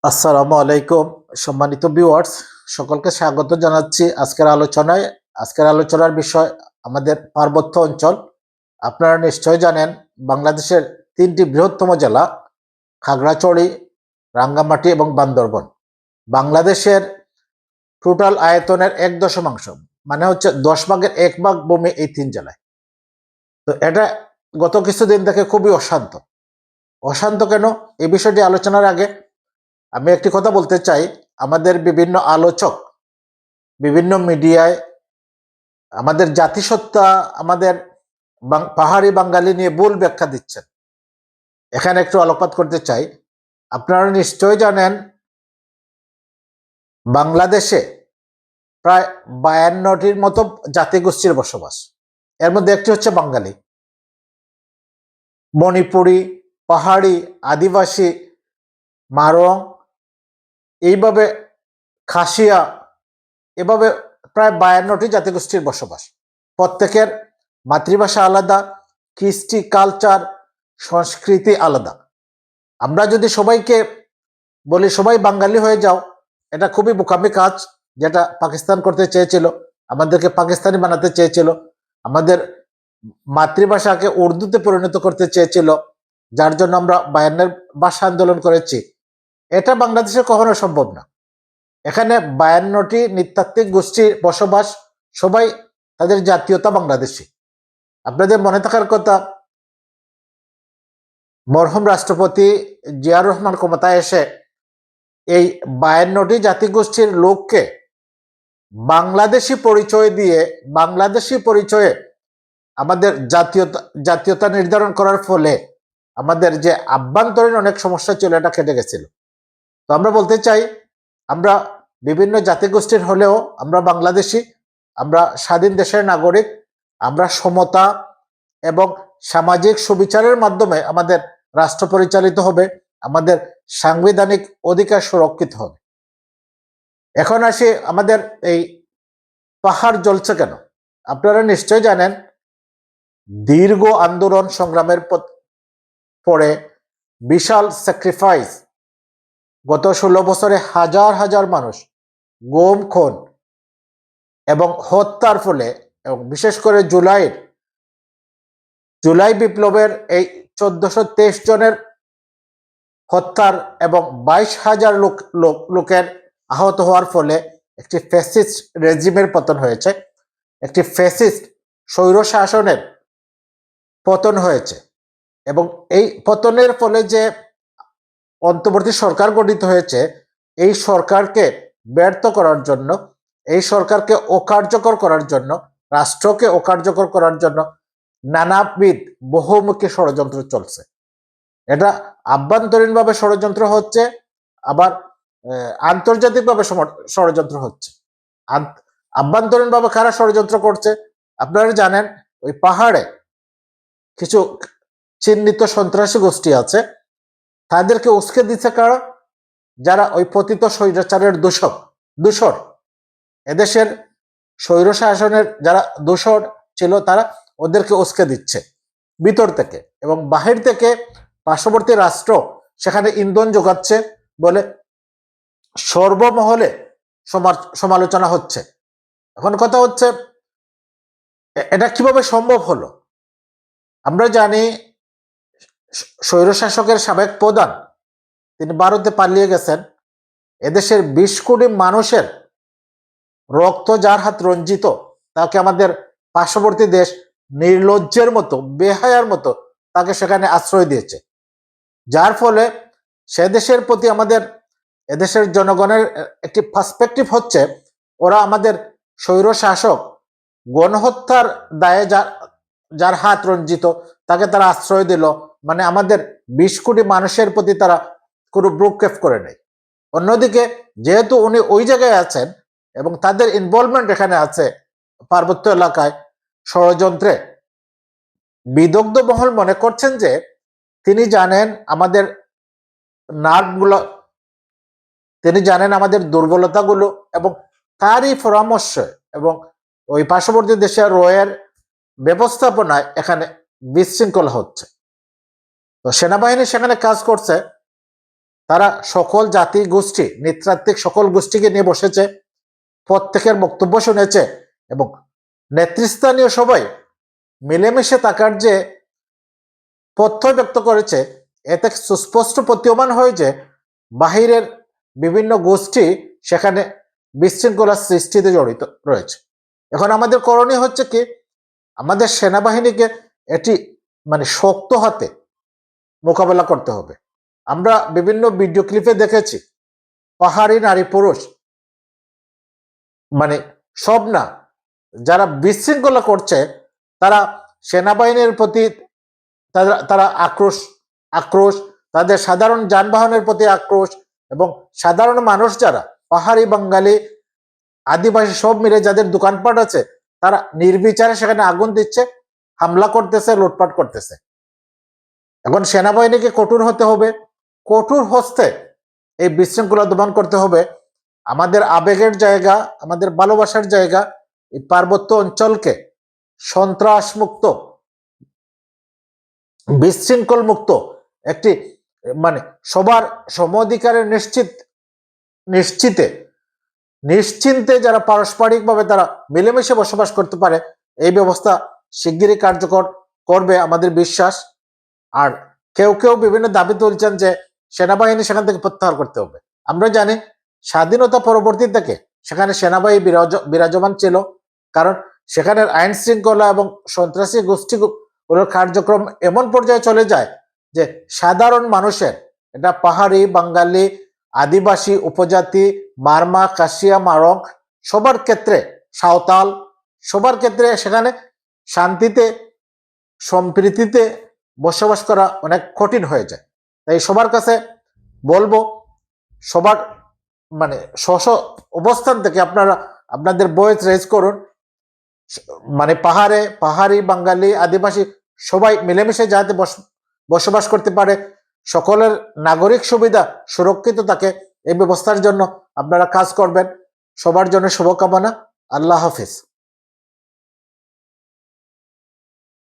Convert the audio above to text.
আসসালামু আলাইকুম সম্মানিত ভিউয়ার্স, সকলকে স্বাগত জানাচ্ছি আজকের আলোচনায়। আজকের আলোচনার বিষয় আমাদের পার্বত্য অঞ্চল। আপনারা নিশ্চয় জানেন বাংলাদেশের তিনটি বৃহত্তম জেলা খাগড়াছড়ি, রাঙ্গামাটি এবং বান্দরবন। বাংলাদেশের টোটাল আয়তনের ১/১ মানে হচ্ছে ১০ ভাগের ১ ভাগ ভূমি এই তিন জেলায়। তো এটা গত কিছুদিন থেকে খুবই অশান্ত। অশান্ত কেন, এই বিষয়টি আলোচনার আগে আমি একটি কথা বলতে চাই। আমাদের বিভিন্ন আলোচক বিভিন্ন মিডিয়ায় আমাদের জাতিসত্তা, আমাদের পাহাড়ি বাঙালি নিয়ে ভুল ব্যাখ্যা দিচ্ছেন। এখানে একটু আলোকপাত করতে চাই। আপনারা নিশ্চয় জানেন বাংলাদেশে প্রায় ৫২টির মতো জাতিগোষ্ঠীর বসবাস। এর মধ্যে একটি হচ্ছে বাঙালি, মণিপুরি, পাহাড়ি, আদিবাসী, মারোয়াং, এইভাবে খাসিয়া, এভাবে প্রায় ৫২টি জাতিগোষ্ঠীর বসবাস। প্রত্যেকের মাতৃভাষা আলাদা, কৃষ্টি, কালচার, সংস্কৃতি আলাদা। আমরা যদি সবাইকে বলি সবাই বাঙালি হয়ে যাও, এটা খুবই বোকামি কাজ, যেটা পাকিস্তান করতে চেয়েছিল। আমাদেরকে পাকিস্তানি বানাতে চেয়েছিল, আমাদের মাতৃভাষাকে উর্দুতে পরিণত করতে চেয়েছিল, যার জন্য আমরা ৫২ ভাষা আন্দোলন করেছি। এটা বাংলাদেশে কখনো সম্ভব না। এখানে ৫২টি নৃতাত্ত্বিক গোষ্ঠীর বসবাস, সবাই তাদের জাতীয়তা বাংলাদেশি। আপনাদের মনে থাকার কথা, মরহুম রাষ্ট্রপতি জিয়াউর রহমান ক্ষমতায় এসে এই ৫২টি জাতিগোষ্ঠীর লোককে বাংলাদেশি পরিচয় দিয়ে, বাংলাদেশি পরিচয়ে আমাদের জাতীয়তা নির্ধারণ করার ফলে আমাদের যে আভ্যন্তরীণ অনেক সমস্যা ছিল, এটা কেটে গেছিল। তো আমরা বলতে চাই, আমরা বিভিন্ন জাতিগোষ্ঠীর হলেও আমরা বাংলাদেশি, আমরা স্বাধীন দেশের নাগরিক। আমরা সমতা এবং সামাজিক সুবিচারের মাধ্যমে আমাদের রাষ্ট্র পরিচালিত হবে, আমাদের সাংবিধানিক অধিকার সুরক্ষিত হবে। এখন আসি আমাদের এই পাহাড় জ্বলছে কেন। আপনারা নিশ্চয় জানেন দীর্ঘ আন্দোলন সংগ্রামের পরে বিশাল স্যাক্রিফাইস, গত ১৬ বছরে হাজার হাজার মানুষ গুম, খুন এবং হত্যার ফলে, এবং বিশেষ করে জুলাই বিপ্লবের এই ১৪২৩ জনের হত্যার এবং ২২,০০০ লোকের আহত হওয়ার ফলে একটি ফ্যাসিস্ট রেজিমের পতন হয়েছে, একটি ফ্যাসিস্ট স্বৈর শাসনের পতন হয়েছে। এবং এই পতনের ফলে যে অন্তর্বর্তী সরকার গঠিত হয়েছে, এই সরকারকে ব্যর্থ করার জন্য, এই সরকারকে অকার্যকর করার জন্য, রাষ্ট্রকে অকার্যকর করার জন্য নানাবিধ বহুমুখী ষড়যন্ত্র চলছে। এটা আভ্যন্তরীণভাবে ষড়যন্ত্র হচ্ছে, আবার আন্তর্জাতিকভাবে ষড়যন্ত্র হচ্ছে। আভ্যন্তরীণভাবে কারা ষড়যন্ত্র করছে আপনারা জানেন। ওই পাহাড়ে কিছু চিহ্নিত সন্ত্রাসী গোষ্ঠী আছে, তাদেরকে উস্কে দিচ্ছে কারা? যারা ওই পতিত স্বৈরাচারের দূষর, এদেশের স্বৈর শাসনের যারা দূষর ছিল, তারা ওদেরকে উস্কে দিচ্ছে ভিতর থেকে, এবং বাহির থেকে পার্শ্ববর্তী রাষ্ট্র সেখানে ইন্ধন যোগাচ্ছে বলে সর্বমহলে সমালোচনা হচ্ছে। এখন কথা হচ্ছে, এটা কিভাবে সম্ভব হলো? আমরা জানি স্বৈরশাসকের সাবেক প্রধান, তিনি ভারতে পালিয়ে গেছেন। এদেশের ২০ কোটি মানুষের রক্ত যার হাত রঞ্জিত, তাকে আমাদের পার্শ্ববর্তী দেশ নির্লজ্জের মতো, বেহায়ার মতো তাকে সেখানে আশ্রয় দিয়েছে। যার ফলে সে দেশের প্রতি আমাদের এদেশের জনগণের একটি পার্সপেক্টিভ হচ্ছে, ওরা আমাদের স্বৈর শাসক গণহত্যার দায়ে যার হাত রঞ্জিত, তাকে তারা আশ্রয় দিল, মানে আমাদের ২০ কোটি মানুষের প্রতি তারা কোনো ভ্রুক্ষেপ করে নেই। অন্যদিকে যেহেতু উনি ওই জায়গায় আছেন এবং তাদের ইনভলভমেন্ট এখানে আছে পার্বত্য এলাকায় ষড়যন্ত্রে, বিদগ্ধ মহল মনে করছেন যে তিনি জানেন আমাদের নার্ভগুলো, তিনি জানেন আমাদের দুর্বলতাগুলো, এবং তারই পরামর্শ এবং ওই পার্শ্ববর্তী দেশের রয়ের ব্যবস্থাপনায় এখানে বিশৃঙ্খলা হচ্ছে। তো সেনাবাহিনী সেখানে কাজ করছে, তারা সকল জাতি গোষ্ঠী, নৃতাত্ত্বিক সকল গোষ্ঠীকে নিয়ে বসেছে, প্রত্যেকের বক্তব্য শুনেছে এবং নেতৃস্থানীয় সবাই মিলেমিশে থাকার যে প্রত্যয় ব্যক্ত করেছে, এতে সুস্পষ্ট প্রতীয়মান হয় যে বাহিরের বিভিন্ন গোষ্ঠী সেখানে বিশৃঙ্খলা সৃষ্টিতে জড়িত রয়েছে। এখন আমাদের করণীয় হচ্ছে কি, আমাদের সেনাবাহিনীকে এটি মানে শক্ত হাতে মোকাবেলা করতে হবে। আমরা বিভিন্ন ভিডিও ক্লিপে দেখেছি পাহাড়ি নারী পুরুষ মানে সব না, যারা বিশৃঙ্খলা করছে তারা সেনাবাহিনীর প্রতি তারা আক্রোশ, তাদের সাধারণ যানবাহনের প্রতি আক্রোশ এবং সাধারণ মানুষ যারা পাহাড়ি, বাঙালি, আদিবাসী সব মিলে যাদের দোকানপাট আছে তারা নির্বিচারে সেখানে আগুন দিচ্ছে, হামলা করতেছে, লুটপাট করতেছে। এখন সেনাবাহিনীকে কঠোর হতে হবে, কঠোর হস্তে এই বিশৃঙ্খলা দমন করতে হবে। আমাদের আবেগের জায়গা, আমাদের ভালোবাসার জায়গা, এই পার্বত্য অঞ্চলকে সন্ত্রাস মুক্ত, বিশৃঙ্খল মুক্ত একটি মানে সবার সম অধিকারের নিশ্চিন্তে যারা পারস্পরিকভাবে তারা মিলেমিশে বসবাস করতে পারে, এই ব্যবস্থা শিগগিরই কার্যকর করবে আমাদের বিশ্বাস। আর কেউ কেউ বিভিন্ন দাবি তুলছেন যে সেনাবাহিনী সেখান থেকে প্রত্যাহার করতে হবে। আমরা জানি স্বাধীনতা পরবর্তী থেকে সেখানে সেনাবাহিনী বিরাজমান ছিল, কারণ সেখানের আইন শৃঙ্খলা এবং সন্ত্রাসী গোষ্ঠীগুলোর কার্যক্রম এমন পর্যায়ে চলে যায় যে সাধারণ মানুষের, এটা পাহাড়ি, বাঙালি, আদিবাসী, উপজাতি, মারমা, কাশিয়া, মারং, সবার ক্ষেত্রে, সাঁওতাল, সবার ক্ষেত্রে সেখানে শান্তিতে সম্প্রীতিতে বসবাস করা অনেক কঠিন হয়ে যায়। তাই সবার কাছে বলবো, সবার মানে স্ব অবস্থান থেকে আপনারা আপনাদের ভয়েস রেজ করুন। মানে পাহাড়ি, বাঙালি, আদিবাসী সবাই মিলেমিশে যাতে বসবাস করতে পারে, সকলের নাগরিক সুবিধা সুরক্ষিত থাকে, এই ব্যবস্থার জন্য আপনারা কাজ করবেন। সবার জন্য শুভকামনা। আল্লাহ হাফিজ।